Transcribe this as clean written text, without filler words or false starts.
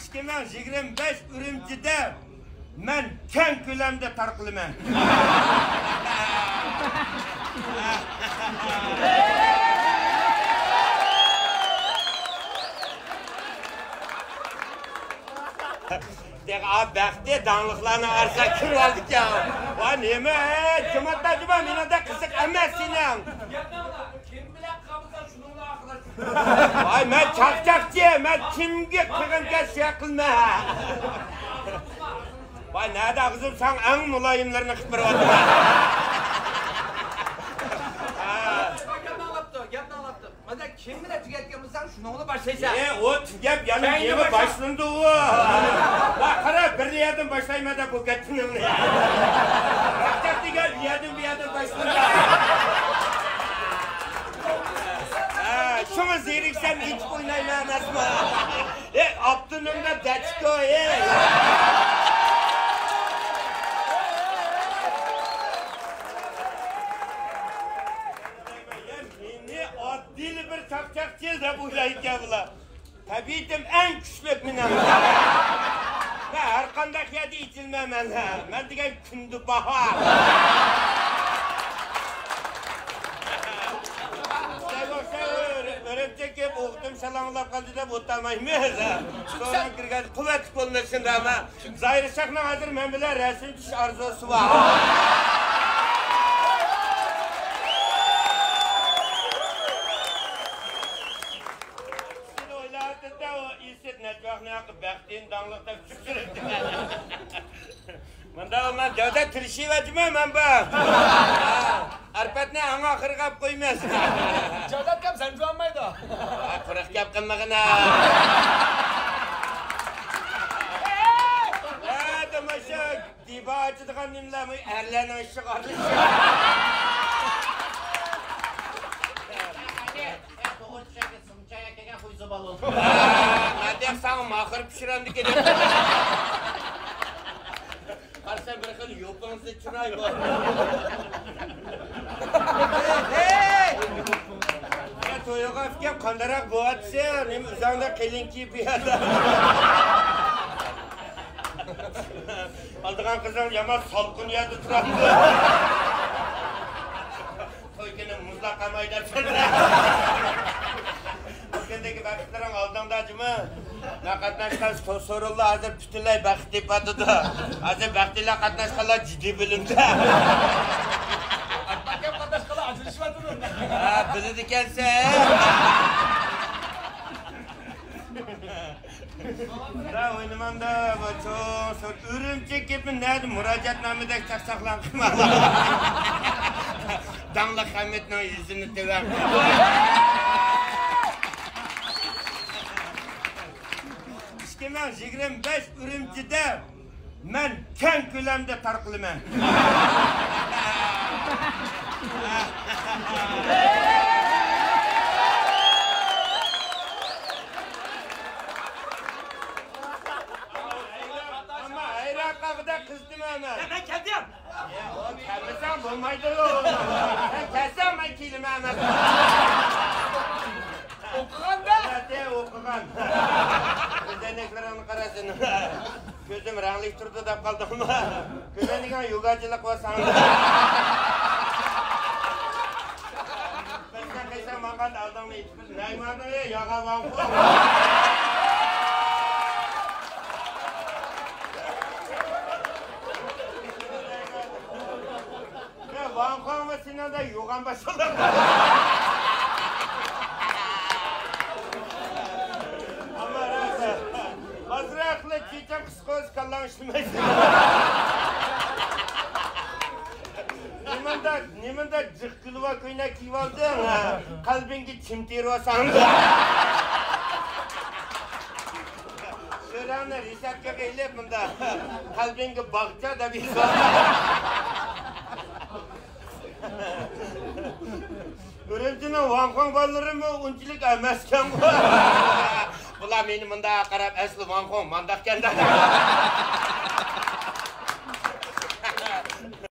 2025 Ürümçi'de ben keng ko'lamda tarqılaman. Dek abi bekte danlıklarını arsa kır aldık ya. Vay neme kim atacıma minada kısık emezsinin. Kim bilen kapıdan şununla arkadaşım. Vay ben çakçakçı, ben kimge kırınca şey kılma. Vay nerede kızım sen en mulayimlerini kıtmır oldun. Gapni anlattı. Mada kim bilen tüketkenimizden şununla başlaysa. O tügep yanım yemi başlandı o. Bak kara bir yerden başlaymadan bu getinim. Çakçak diye bir yerden başlandı. Şunu ziriksem hiç oynaymayamaz mı? Abdünümde deçko Meni adil bir çakçakçı da buylayken bula. Tabiitim en küçük minen. Her kandak yedi içilmem ben diyen kündü bahar. Örümcek hep oğutum şalanlap kaldı da botamayım. Sonra kirgaz kuvvet olmasın da ama Zahir Şak'la hazır ben bile resim çiş arzusu var. Siz oylardın da o ilset netbağını yakıp bektiğin dağlıkta küçüktürüktü. Bunda ondan dövde tırışı vacımı ben bak. Arpat ne ana kırgap koymaz. Cevdet kap sen güvenmeyi da. Kırık yapkınlığına. Damaşa diba açıdıgan nimlemi erlerine ışık arlışı. Nadek sana mahır pişirendik edip. Karsan bir kıl yopanızı çıray var. Toyuğa fikir kandarak boğatsa, nem uzağında kelinki bir adam. Aldığın kızın yama salkın yadı turandı. Toykinin muzla kamaylar sonra. Bugündeki vakitlerin aldığında acımı, ne katnaşkan sorullu hazır bütünley vakit ipadıdı. Hazır vaktiyle katnaşkanlar ciddi bilimde. Bakayım katnaşkalar acılış vardı mı? Bilir dikense. Da oynamam da çok sor. Ürümcek gibi nerede müracaatnamede çaksaklan kıymalı. Danla Hamet'in yüzünü tever. 2025 Ürümçi'de ben keng ko'lamda tarqılaman. Ama ayran qağıda kızdım hemen. Ben kendim. O kelmesen bulmaydı o. Sen kelsen ben kelim hemen. Okugan da? Evet, okugan. Gözeneklerini karasın. Gözüm ranglik turdu da kaldım ama gözeniken yogacılık var sanırım. Ben kaysan makan aldığımda içmiş. Neymanı yağa vanku. Vanku ama Sinan'da yogan başladı. Hazıraklı çiçek kıskoz kallanıştırmayız. Nimanda cıkkılıva köyüne kivaldın, kalbinki çimtiri sandı. Şöyle risat yok eylep bunda, kalbinki bakça da bir var. Ürümçinin Vankong balları mı unçilik emezken bu? Bula beni bunda qarab asli Vankong mandakken da.